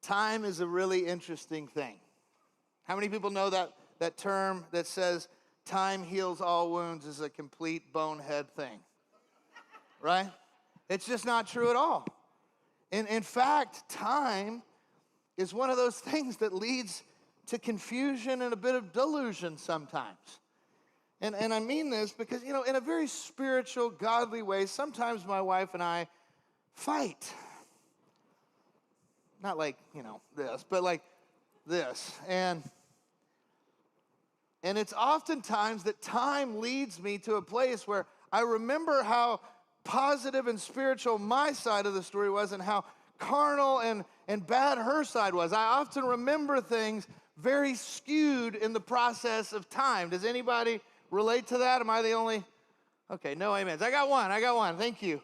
Time is a really interesting thing. How many people know that term that says time heals all wounds is a complete bonehead thing, right? It's just not true at all. In fact, time is one of those things that leads to confusion and a bit of delusion sometimes. And I mean this because, in a very spiritual, godly way, sometimes my wife and I fight. Not like, this, but like this. And it's oftentimes that time leads me to a place where I remember how positive and spiritual my side of the story was and how carnal and bad her side was. I often remember things very skewed in the process of time. Does anybody relate to that? Am I the only? Okay, no amens. I got one. Thank you.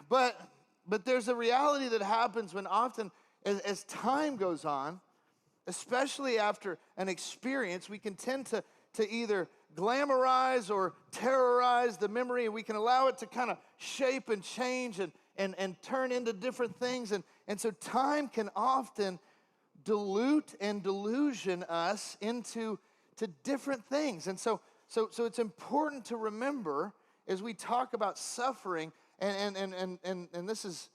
But there's a reality that happens when often, as time goes on, especially after an experience, we can tend to either glamorize or terrorize the memory, and we can allow it to kind of shape and change and turn into different things. And so time can often dilute and delusion us into different things. And so it's important to remember as we talk about suffering, and this is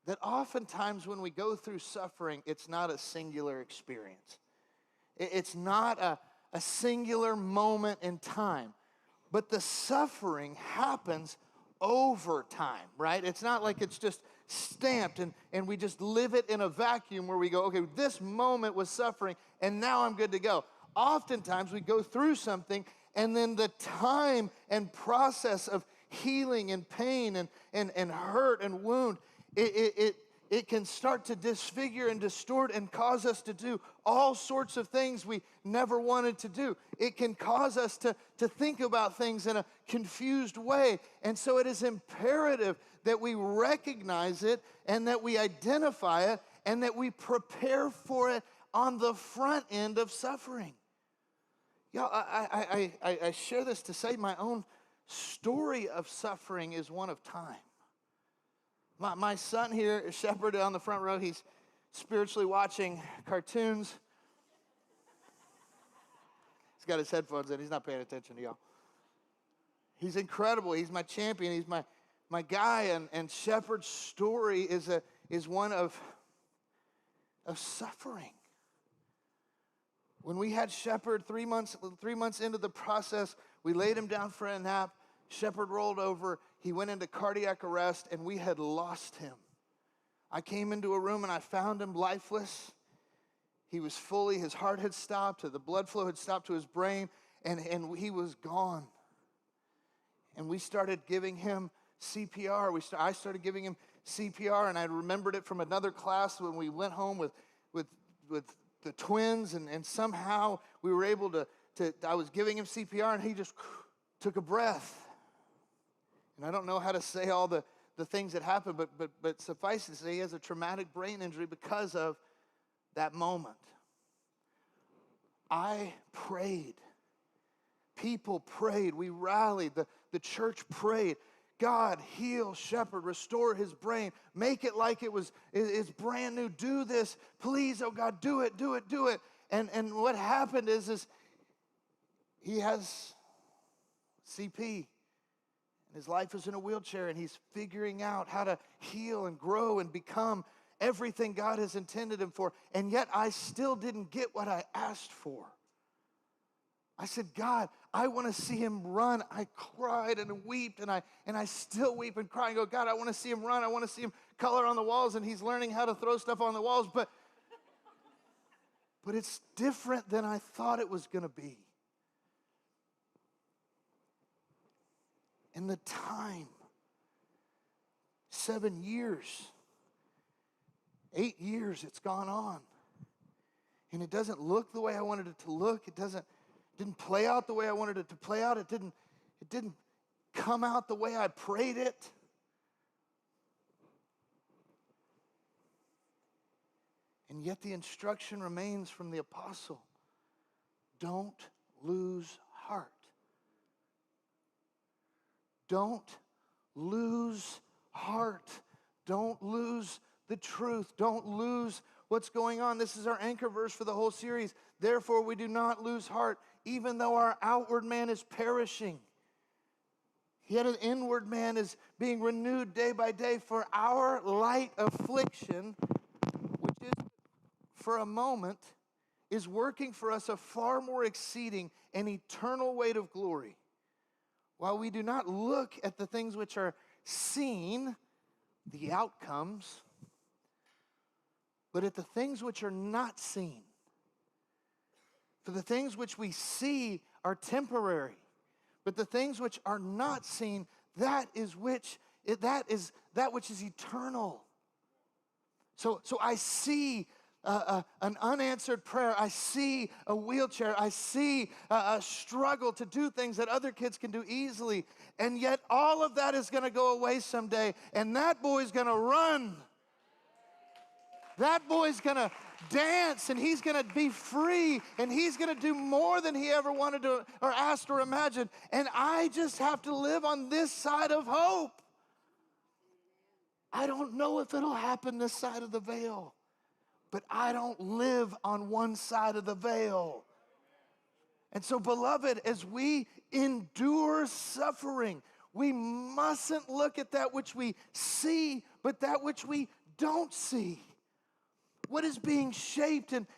that oftentimes when we go through suffering, it's not a singular experience. It's not a singular moment in time, but the suffering happens over time, right? It's not like it's just stamped and we just live it in a vacuum where we go, okay, this moment was suffering and now I'm good to go. Oftentimes we go through something and then the time and process of healing and pain and hurt and wound, it can start to disfigure and distort and cause us to do all sorts of things we never wanted to do. It can cause us to think about things in a confused way. And so it is imperative that we recognize it and that we identify it and that we prepare for it on the front end of suffering. Y'all, I share this to say my own story of suffering is one of time. My son here, Shepherd, on the front row, he's spiritually watching cartoons. He's got his headphones in. He's not paying attention to y'all. He's incredible. He's my champion. He's my guy. And Shepherd's story is one of suffering. When we had Shepherd 3 months into the process, we laid him down for a nap. Shepherd rolled over, he went into cardiac arrest, and we had lost him. I came into a room and I found him lifeless. He was his heart had stopped, the blood flow had stopped to his brain, and he was gone. And we started giving him CPR. I started giving him CPR, and I remembered it from another class when we went home with the twins, and somehow we were able to I was giving him CPR, and he just took a breath. And I don't know how to say all the things that happened, but suffice to say he has a traumatic brain injury because of that moment. I prayed. People prayed. We rallied. The church prayed. God, heal Shepherd, restore his brain, make it like it's brand new. Do this, please, oh God, do it. And what happened is he has CP. His life is in a wheelchair, and he's figuring out how to heal and grow and become everything God has intended him for. And yet I still didn't get what I asked for. I said, God, I want to see him run. I cried and wept, and I still weep and cry and go, God, I want to see him run. I want to see him color on the walls, and he's learning how to throw stuff on the walls. But it's different than I thought it was going to be. And the time, 7 years, 8 years, it's gone on. And it doesn't look the way I wanted it to look. It didn't play out the way I wanted it to play out. It didn't come out the way I prayed it. And yet the instruction remains from the apostle. Don't lose heart. Don't lose heart. Don't lose the truth. Don't lose what's going on. This is our anchor verse for the whole series. Therefore, we do not lose heart, even though our outward man is perishing. Yet an inward man is being renewed day by day, for our light affliction, which is for a moment, is working for us a far more exceeding and eternal weight of glory. While we do not look at the things which are seen, the outcomes, but at the things which are not seen. For the things which we see are temporary, but the things which are not seen, that is that which is eternal. So I see an unanswered prayer. I see a wheelchair. I see a struggle to do things that other kids can do easily. And yet all of that is going to go away someday. And that boy's going to run. That boy's going to dance, and he's going to be free, and he's going to do more than he ever wanted to or asked or imagined. And I just have to live on this side of hope. I don't know if it'll happen this side of the veil, but I don't live on one side of the veil. And so, beloved, as we endure suffering, we mustn't look at that which we see, but that which we don't see. What is being shaped and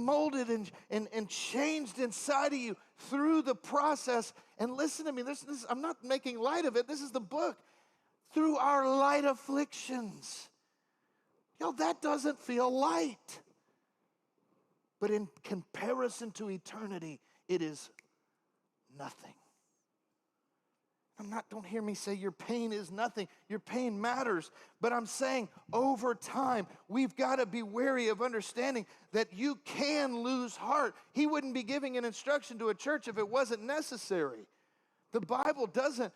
molded and changed inside of you through the process. And listen to me, this I'm not making light of it. This is the book. Through our light afflictions. That doesn't feel light. But in comparison to eternity, it is nothing. Don't hear me say your pain is nothing. Your pain matters. But I'm saying over time, we've got to be wary of understanding that you can lose heart. He wouldn't be giving an instruction to a church if it wasn't necessary. The Bible doesn't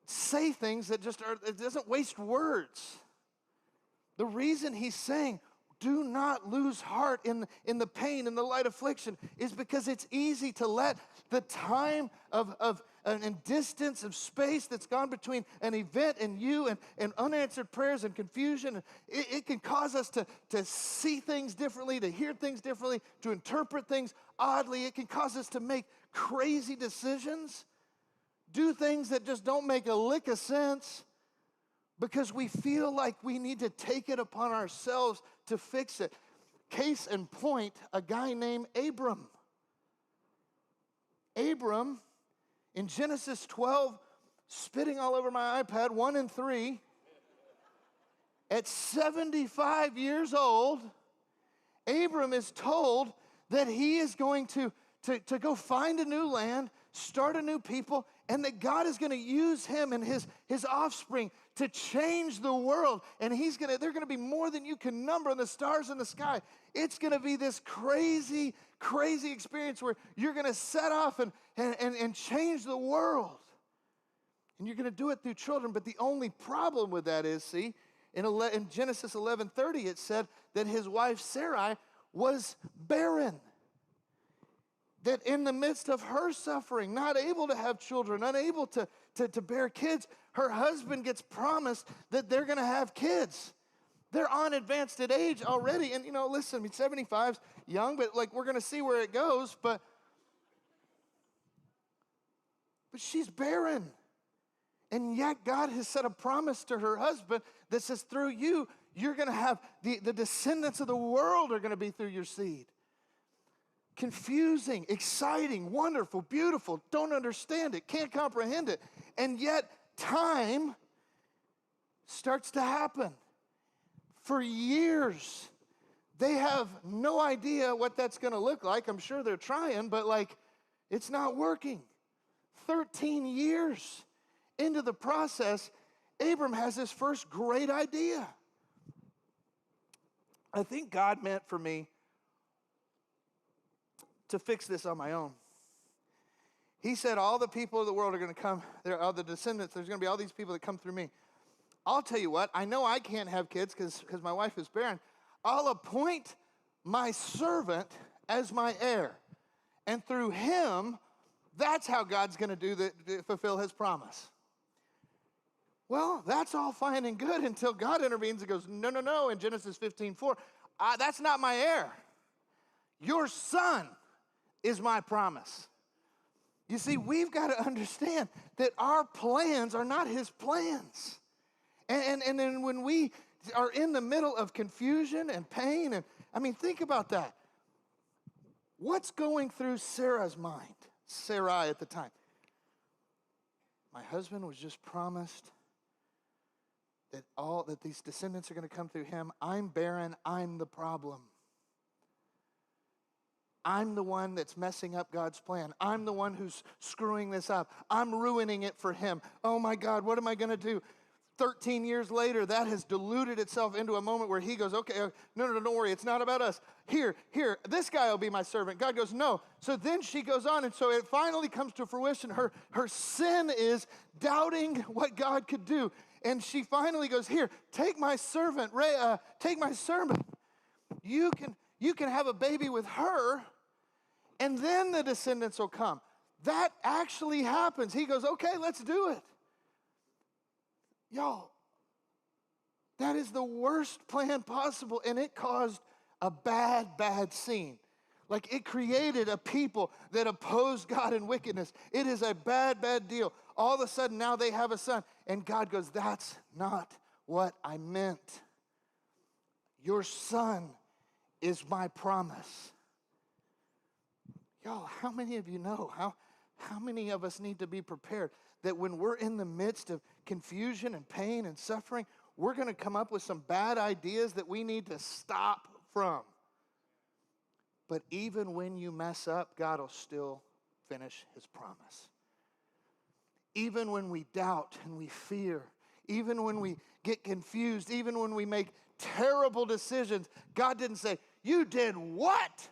say things that it doesn't waste words. The reason he's saying, do not lose heart in the pain and the light affliction is because it's easy to let the time and distance of space that's gone between an event and you and unanswered prayers and confusion. It can cause us to see things differently, to hear things differently, to interpret things oddly. It can cause us to make crazy decisions, do things that just don't make a lick of sense, because we feel like we need to take it upon ourselves to fix it. Case in point, a guy named Abram. Abram, in Genesis 12, spitting all over my iPad, 1 and 3, at 75 years old, Abram is told that he is going to go find a new land, start a new people, and that God is going to use him and his offspring to change the world. And they're going to be more than you can number on the stars in the sky. It's going to be this crazy, crazy experience where you're going to set off and change the world. And you're going to do it through children. But the only problem with that is, see, in Genesis 11:30, it said that his wife Sarai was barren. That in the midst of her suffering, not able to have children, unable to bear kids, her husband gets promised that they're going to have kids. They're on advanced age already. And, listen, 75's young, but we're going to see where it goes. But she's barren. And yet God has set a promise to her husband that says, through you, you're going to have the descendants of the world are going to be through your seed. Confusing, exciting, wonderful, beautiful, don't understand it, can't comprehend it. And yet time starts to happen. For years, they have no idea what that's going to look like. I'm sure they're trying, but it's not working. 13 years into the process, Abram has his first great idea. I think God meant for me to fix this on my own. He said all the people of the world are going to come, all the descendants, there's going to be all these people that come through me. I'll tell you what, I know I can't have kids because my wife is barren. I'll appoint my servant as my heir. And through him, that's how God's going to fulfill his promise. Well, that's all fine and good until God intervenes and goes, no, no, no, in Genesis 15:4, that's not my heir. Your son is my promise. You see, we've got to understand that our plans are not his plans. And then when we are in the middle of confusion and pain, and I mean, think about that. What's going through Sarah's mind? Sarai at the time. My husband was just promised that these descendants are going to come through him. I'm barren. I'm the problem. I'm the one that's messing up God's plan. I'm the one who's screwing this up. I'm ruining it for him. Oh my God, what am I going to do? 13 years later, that has diluted itself into a moment where he goes, okay, no, don't worry. It's not about us. Here, this guy will be my servant. God goes, no. So then she goes on, and so it finally comes to fruition. Her sin is doubting what God could do. And she finally goes, here, take my servant, take my servant. You can have a baby with her, and then the descendants will come. That actually happens. He goes, okay, let's do it. Y'all, that is the worst plan possible, and it caused a bad scene. Like, it created a people that opposed God in wickedness. It is a bad deal. All of a sudden, now they have a son, and God goes, that's not what I meant. Your son is my promise. Y'all, how many of you know, how many of us need to be prepared that when we're in the midst of confusion and pain and suffering, we're going to come up with some bad ideas that we need to stop from. But even when you mess up, God will still finish his promise. Even when we doubt and we fear, even when we get confused, even when we make terrible decisions, God didn't say, you did what?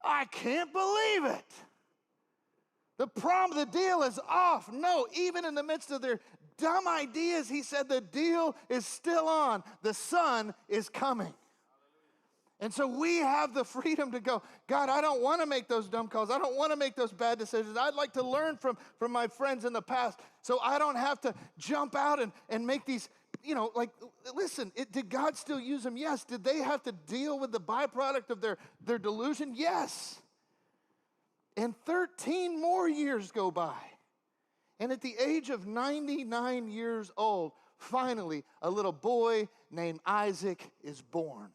I can't believe it. The deal is off. No, even in the midst of their dumb ideas, he said the deal is still on. The son is coming. And so we have the freedom to go, God, I don't want to make those dumb calls. I don't want to make those bad decisions. I'd like to learn from my friends in the past so I don't have to jump out and make these, listen, did God still use them? Yes. Did they have to deal with the byproduct of their delusion? Yes. And 13 more years go by. And at the age of 99 years old, finally, a little boy named Isaac is born.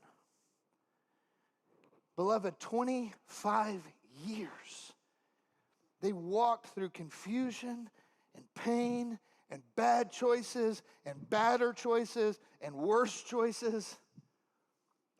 Beloved, 25 years. They walked through confusion and pain and bad choices and badder choices and worse choices.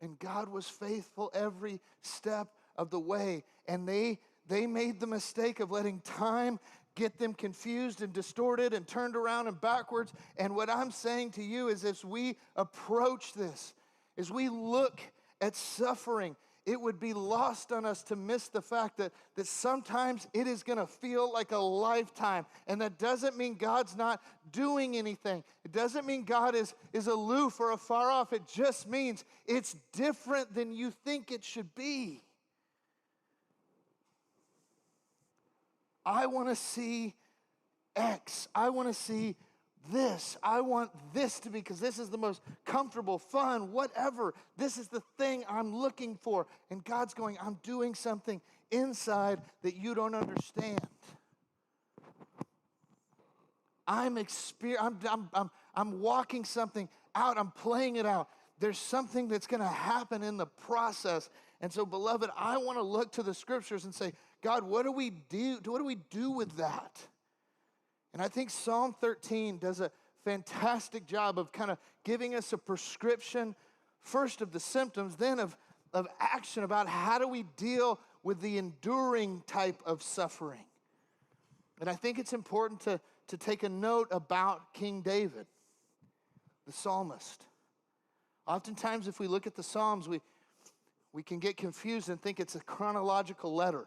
And God was faithful every step of the way. And they made the mistake of letting time get them confused and distorted and turned around and backwards. And what I'm saying to you is, as we approach this, as we look at suffering, it would be lost on us to miss the fact that sometimes it is going to feel like a lifetime. And that doesn't mean God's not doing anything. It doesn't mean God is aloof or afar off. It just means it's different than you think it should be. I want to see X. I want to see this. I want this to be, because this is the most comfortable, fun, whatever. This is the thing I'm looking for. And God's going, I'm doing something inside that you don't understand. I'm walking something out. I'm playing it out. There's something that's going to happen in the process. And so, beloved, I want to look to the scriptures and say, God, what do we do? What do we do with that? And I think Psalm 13 does a fantastic job of kind of giving us a prescription, first of the symptoms, then of action about how do we deal with the enduring type of suffering. And I think it's important to take a note about King David, the psalmist. Oftentimes, if we look at the Psalms, we can get confused and think it's a chronological letter,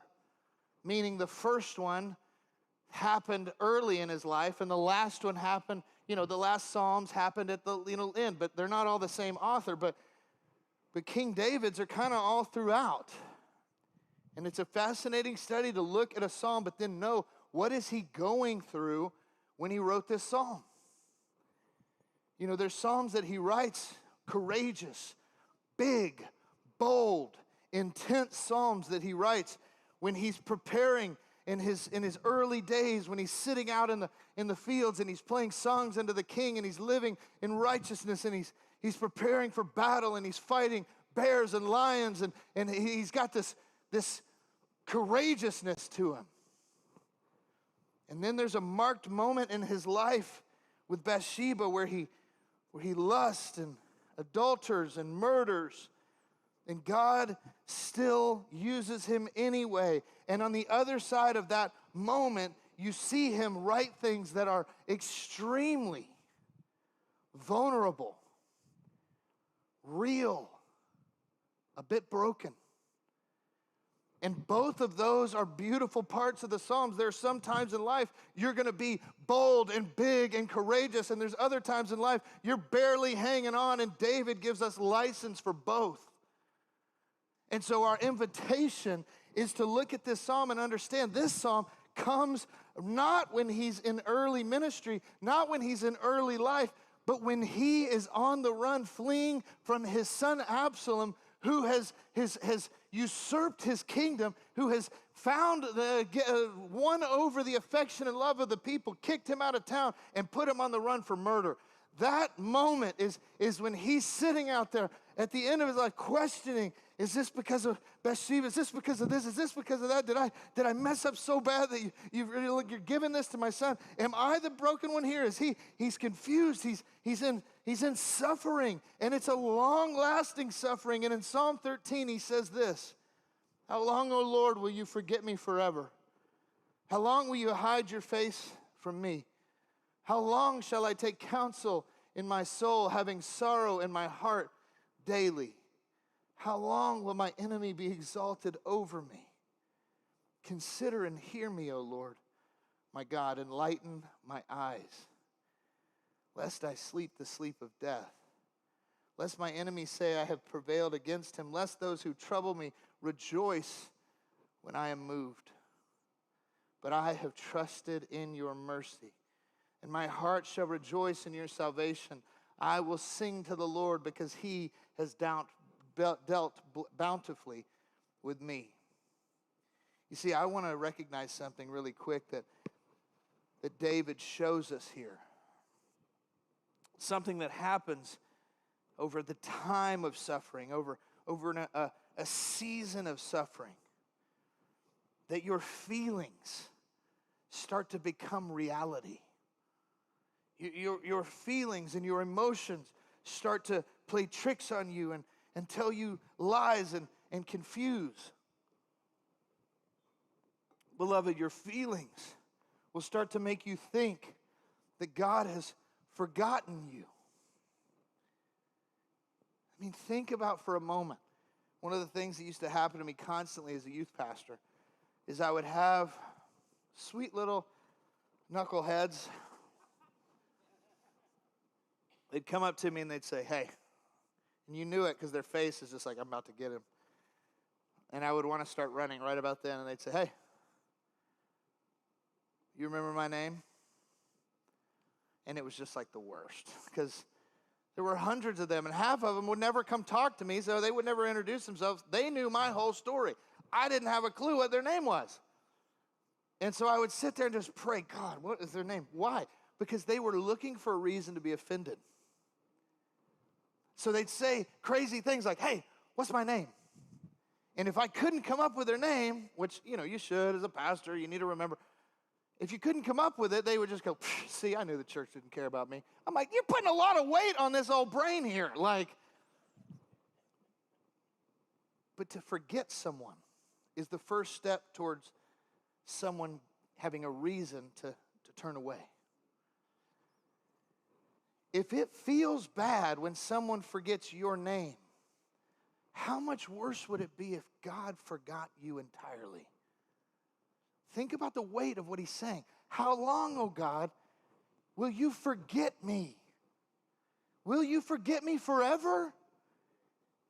meaning the first one happened early in his life, and the last one happened, the last Psalms happened at the end, but they're not all the same author, but King David's are kind of all throughout. And it's a fascinating study to look at a psalm, but then know what is he going through when he wrote this psalm. You know, there's Psalms that he writes, courageous, big, bold, intense Psalms that he writes when he's preparing in his early days, when he's sitting out in the fields and he's playing songs unto the king and he's living in righteousness and he's preparing for battle and he's fighting bears and lions and he's got this courageousness to him. And then there's a marked moment in his life with Bathsheba where he lusts and adulters and murders. And God still uses him anyway. And on the other side of that moment, you see him write things that are extremely vulnerable, real, a bit broken. And both of those are beautiful parts of the Psalms. There are some times in life you're going to be bold and big and courageous, and there's other times in life you're barely hanging on, and David gives us license for both. And so our invitation is to look at this psalm and understand this psalm comes not when he's in early ministry, not when he's in early life, but when he is on the run fleeing from his son Absalom, who has usurped his kingdom, who has won over the affection and love of the people, kicked him out of town, and put him on the run for murder. That moment is when he's sitting out there at the end of his life questioning, is this because of Bathsheba? Is this because of this? Is this because of that? Did I mess up so bad that you're giving this to my son? Am I the broken one here? He's confused. He's in suffering, and it's a long-lasting suffering. And in Psalm 13, he says this, how long, O Lord, will you forget me forever? How long will you hide your face from me? How long shall I take counsel in my soul, having sorrow in my heart daily? How long will my enemy be exalted over me? Consider and hear me, O Lord, my God, enlighten my eyes, lest I sleep the sleep of death, lest my enemies say I have prevailed against him, lest those who trouble me rejoice when I am moved. But I have trusted in your mercy, and my heart shall rejoice in your salvation. I will sing to the Lord because he has dealt bountifully with me. You see, I want to recognize something really quick that David shows us here. Something that happens over the time of suffering, over a season of suffering. That your feelings start to become reality. Your feelings and your emotions start to play tricks on you and tell you lies and confuse. Beloved, your feelings will start to make you think that God has forgotten you. I mean, think about for a moment. One of the things that used to happen to me constantly as a youth pastor is I would have sweet little knuckleheads. They'd come up to me and they'd say, hey. And you knew it because their face is just like, I'm about to get him. And I would want to start running right about then. And they'd say, hey, you remember my name? And it was just like the worst because there were hundreds of them, and half of them would never come talk to me, so they would never introduce themselves. They knew my whole story. I didn't have a clue what their name was. And so I would sit there and just pray, God, what is their name? Why? Because they were looking for a reason to be offended. So they'd say crazy things like, hey, what's my name? And if I couldn't come up with their name, which, you should as a pastor, you need to remember. If you couldn't come up with it, they would just go, see, I knew the church didn't care about me. I'm like, you're putting a lot of weight on this old brain here. But to forget someone is the first step towards someone having a reason to turn away. If it feels bad when someone forgets your name, how much worse would it be if God forgot you entirely? Think about the weight of what he's saying. How long, oh God, will you forget me? Will you forget me forever?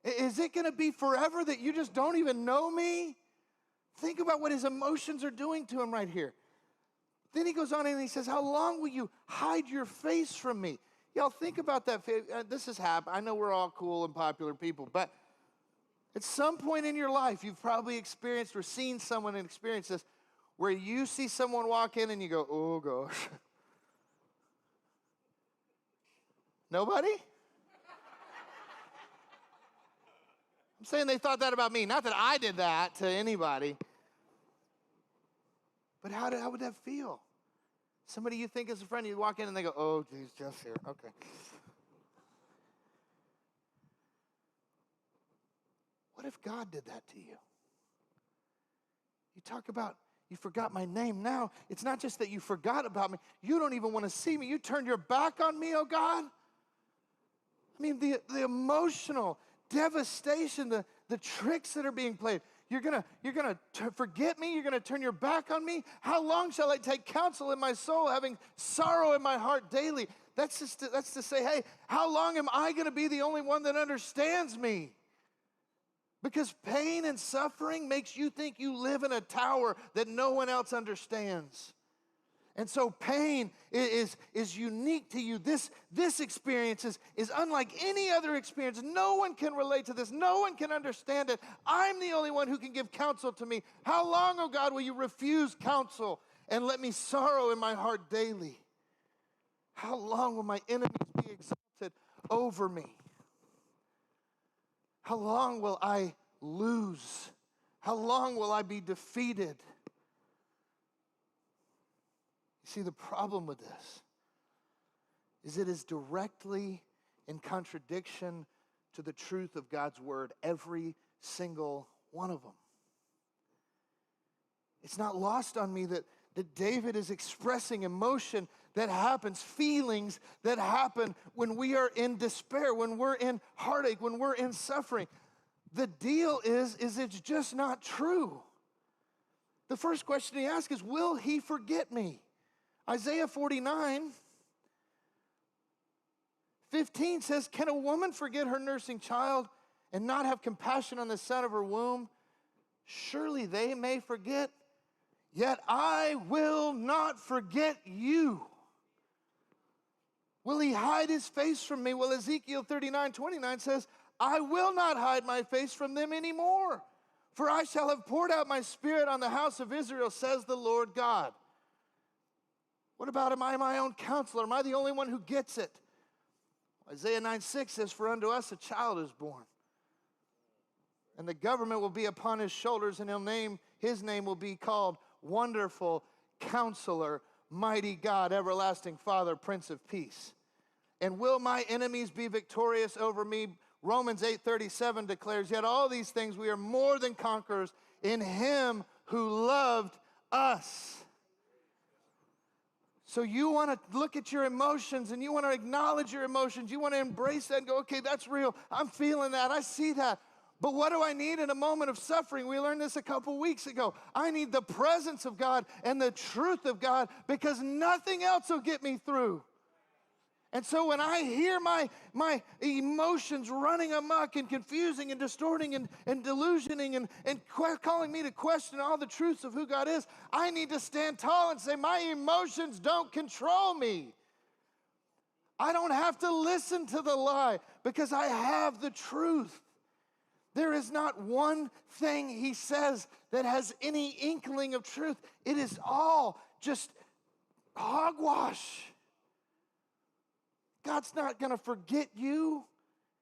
Is it going to be forever that you just don't even know me? Think about what his emotions are doing to him right here. Then he goes on and he says, how long will you hide your face from me? Y'all think about that. This has happened. I know we're all cool and popular people, but at some point in your life, you've probably experienced or seen someone experience this, where you see someone walk in and you go, oh gosh. Nobody? I'm saying they thought that about me. Not that I did that to anybody. But how would that feel? Somebody you think is a friend, you walk in and they go, oh, geez, Jeff's here. Okay. What if God did that to you? You talk about, you forgot my name. Now, it's not just that you forgot about me. You don't even want to see me. You turned your back on me, oh God. I mean, the emotional devastation, the tricks that are being played. You're gonna forget me? You're gonna turn your back on me? How long shall I take counsel in my soul, having sorrow in my heart daily? That's to say, hey, how long am I gonna be the only one that understands me? Because pain and suffering makes you think you live in a tower that no one else understands. And so pain is unique to you. This experience is unlike any other experience. No one can relate to this. No one can understand it. I'm the only one who can give counsel to me. How long, oh God, will you refuse counsel and let me sorrow in my heart daily? How long will my enemies be exalted over me? How long will I lose? How long will I be defeated? See, the problem with this is it is directly in contradiction to the truth of God's word, every single one of them. It's not lost on me that David is expressing emotion that happens, feelings that happen when we are in despair, when we're in heartache, when we're in suffering. The deal is it's just not true. The first question he asks is, will he forget me? Isaiah 49:15 says, can a woman forget her nursing child and not have compassion on the son of her womb? Surely they may forget, yet I will not forget you. Will he hide his face from me? Well, Ezekiel 39:29 says, I will not hide my face from them anymore, for I shall have poured out my spirit on the house of Israel, says the Lord God. What about, am I my own counselor? Am I the only one who gets it? Isaiah 9:6 says, for unto us a child is born, and the government will be upon his shoulders, and his name will be called Wonderful Counselor, Mighty God, Everlasting Father, Prince of Peace. And will my enemies be victorious over me? Romans 8:37 declares, yet all these things we are more than conquerors in him who loved us. So you want to look at your emotions and you want to acknowledge your emotions. You want to embrace that and go, okay, that's real. I'm feeling that. I see that. But what do I need in a moment of suffering? We learned this a couple weeks ago. I need the presence of God and the truth of God, because nothing else will get me through. And so when I hear my emotions running amok and confusing and distorting and delusioning and calling me to question all the truths of who God is, I need to stand tall and say, my emotions don't control me. I don't have to listen to the lie because I have the truth. There is not one thing he says that has any inkling of truth. It is all just hogwash. God's not going to forget you.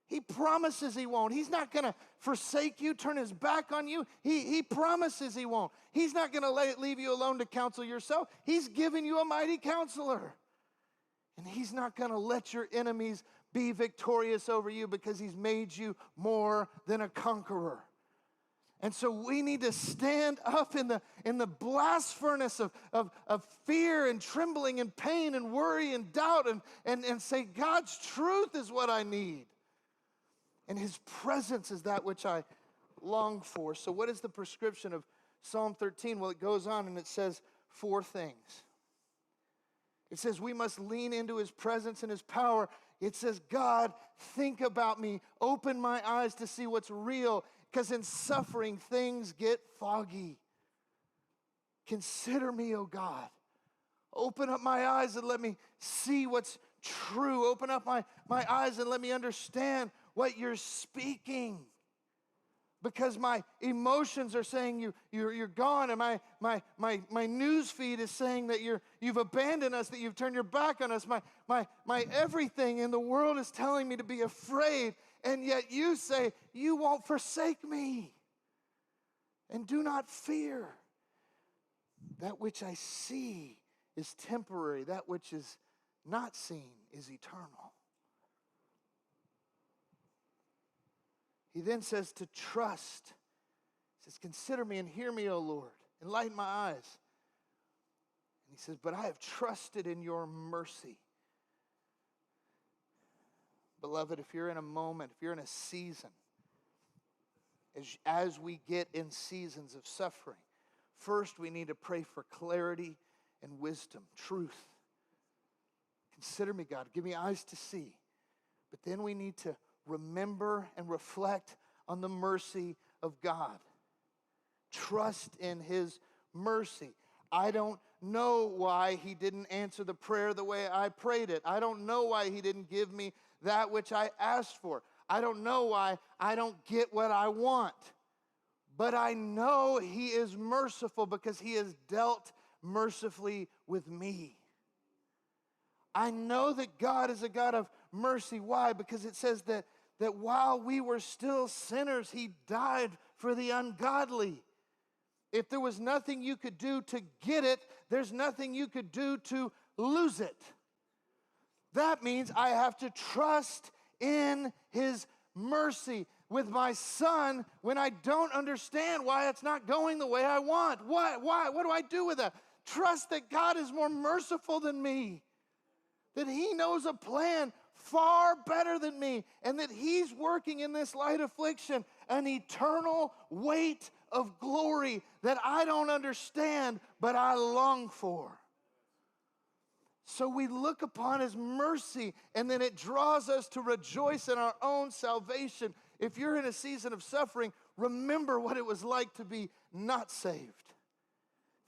He promises he won't. He's not going to forsake you, turn his back on you. He promises he won't. He's not going to leave you alone to counsel yourself. He's given you a mighty counselor. And he's not going to let your enemies be victorious over you, because he's made you more than a conqueror. And so we need to stand up in the blast furnace of fear and trembling and pain and worry and doubt and say, God's truth is what I need. And his presence is that which I long for. So what is the prescription of Psalm 13? Well, it goes on and it says 4 things. It says we must lean into his presence and his power. It says, God, think about me. Open my eyes to see what's real. Because in suffering, things get foggy. Consider me, oh God. Open up my eyes and let me see what's true. Open up my eyes and let me understand what you're speaking. Because my emotions are saying you're gone, and my news feed is saying that you've abandoned us, that you've turned your back on us. My everything in the world is telling me to be afraid, and yet you say you won't forsake me. And do not fear. That which I see is temporary. That which is not seen is eternal. He then says to trust. He says, consider me and hear me, O Lord. Enlighten my eyes. And he says, but I have trusted in your mercy. Beloved, if you're in a moment, if you're in a season, as we get in seasons of suffering, first we need to pray for clarity and wisdom, truth. Consider me, God. Give me eyes to see. But then we need to remember and reflect on the mercy of God. Trust in his mercy. I don't know why he didn't answer the prayer the way I prayed it. I don't know why he didn't give me that which I asked for. I don't know why I don't get what I want. But I know he is merciful because he has dealt mercifully with me. I know that God is a God of mercy. Why? Because it says that while we were still sinners, he died for the ungodly. If there was nothing you could do to get it, there's nothing you could do to lose it. That means I have to trust in his mercy with my son when I don't understand why it's not going the way I want. Why? What do I do with that? Trust that God is more merciful than me, that he knows a plan far better than me, and that he's working in this light affliction an eternal weight of glory that I don't understand, but I long for. So we look upon his mercy, and then it draws us to rejoice in our own salvation. If you're in a season of suffering, remember what it was like to be not saved.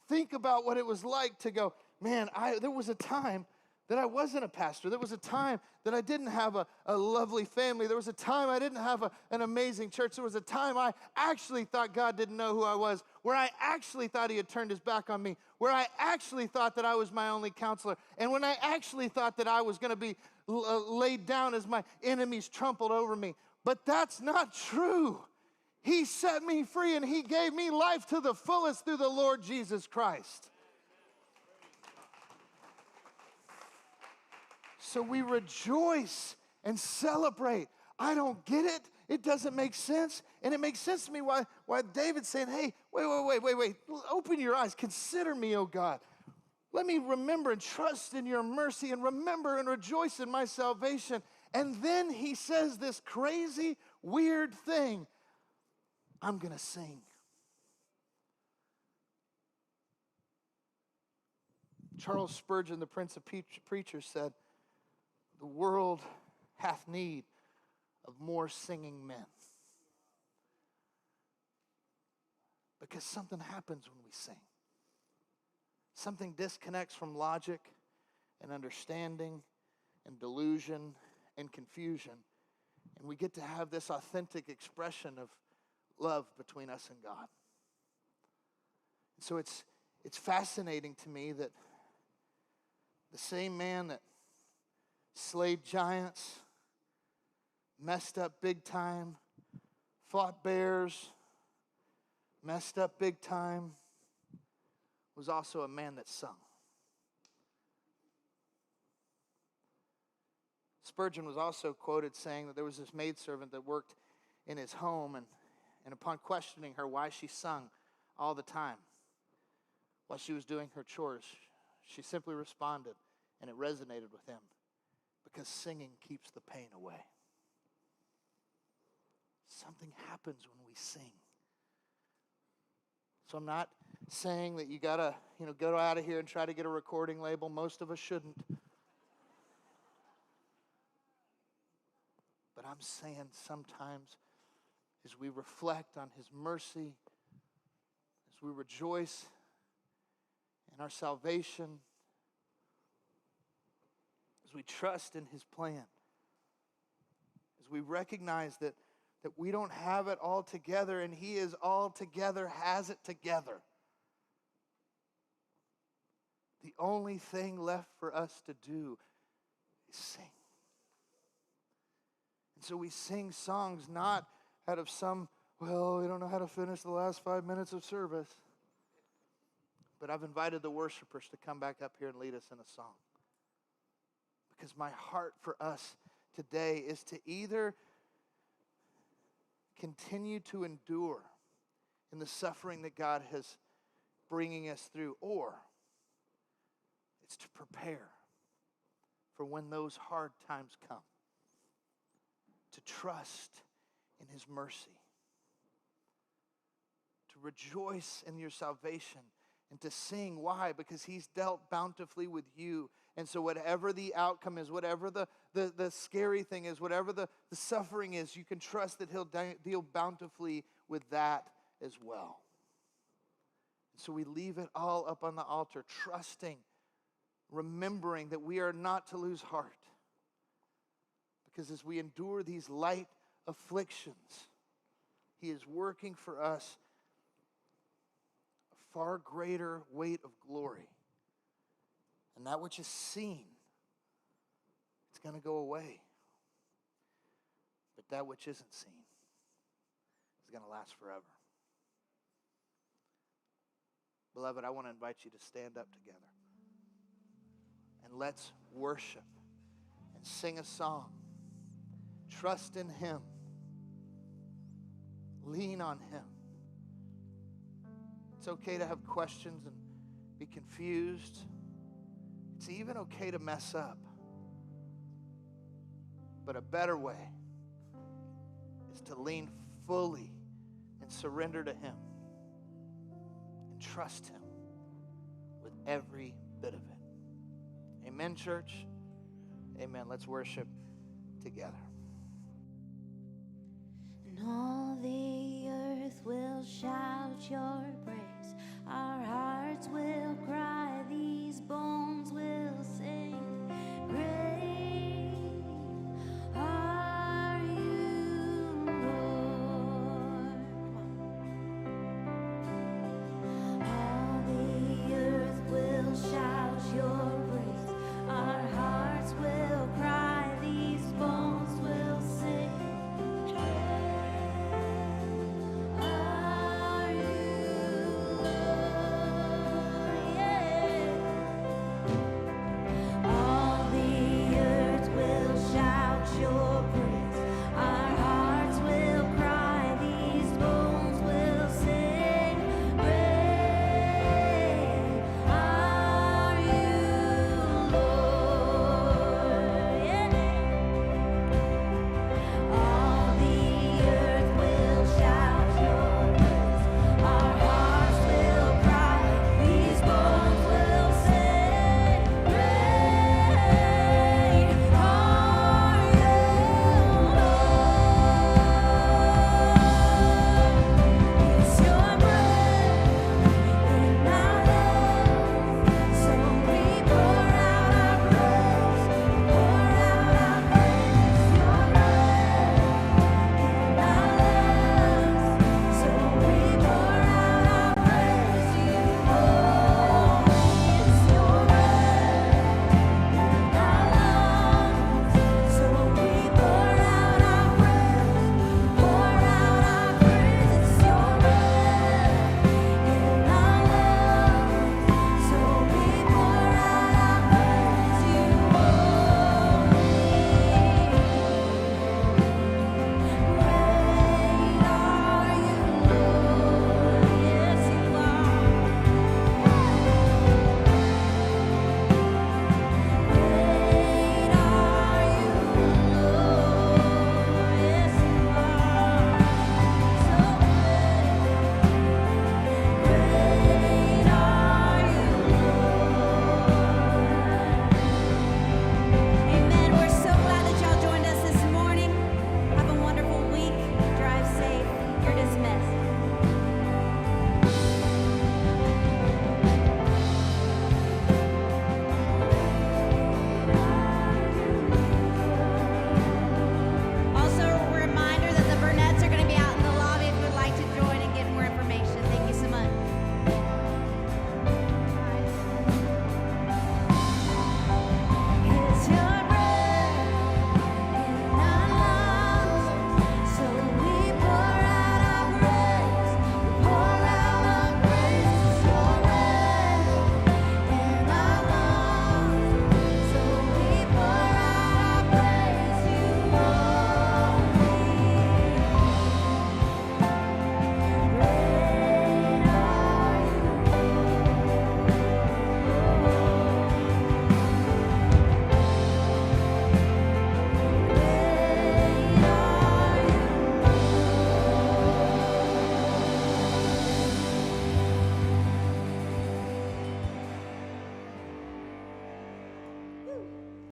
Think about what it was like to go, man, there was a time that I wasn't a pastor. There was a time that I didn't have a lovely family. There was a time I didn't have an amazing church. There was a time I actually thought God didn't know who I was, where I actually thought he had turned his back on me, where I actually thought that I was my only counselor, and when I actually thought that I was going to be laid down as my enemies trampled over me. But that's not true. He set me free, and he gave me life to the fullest through the Lord Jesus Christ. So we rejoice and celebrate. I don't get it. It doesn't make sense. And it makes sense to me why David's saying, hey, wait. Open your eyes. Consider me, O God. Let me remember and trust in your mercy and remember and rejoice in my salvation. And then he says this crazy, weird thing. I'm going to sing. Charles Spurgeon, the Prince of Preachers, said, the world hath need of more singing men. Because something happens when we sing. Something disconnects from logic and understanding and delusion and confusion. And we get to have this authentic expression of love between us and God. So it's fascinating to me that the same man that slayed giants, messed up big time, fought bears, messed up big time, was also a man that sung. Spurgeon was also quoted saying that there was this maidservant that worked in his home, and upon questioning her why she sung all the time while she was doing her chores, she simply responded, and it resonated with him. Because singing keeps the pain away. Something happens when we sing. So I'm not saying that you gotta, go out of here and try to get a recording label. Most of us shouldn't. But I'm saying sometimes as we reflect on his mercy, as we rejoice in our salvation, as we trust in his plan, as we recognize that we don't have it all together and he is all together, has it together. The only thing left for us to do is sing. And so we sing songs not out of some, well, we don't know how to finish the last 5 minutes of service. But I've invited the worshipers to come back up here and lead us in a song. Because my heart for us today is to either continue to endure in the suffering that God is bringing us through, or it's to prepare for when those hard times come, to trust in his mercy, to rejoice in your salvation, and to sing. Why? Because he's dealt bountifully with you. And so whatever the outcome is, whatever the scary thing is, whatever the suffering is, you can trust that he'll deal bountifully with that as well. And so we leave it all up on the altar, trusting, remembering that we are not to lose heart. Because as we endure these light afflictions, he is working for us a far greater weight of glory. And that which is seen, it's going to go away. But that which isn't seen is going to last forever. Beloved, I want to invite you to stand up together. And let's worship and sing a song. Trust in him. Lean on him. It's okay to have questions and be confused. It's even okay to mess up. But a better way is to lean fully and surrender to him and trust him with every bit of it. Amen, church? Amen. Let's worship together. And all the earth will shout your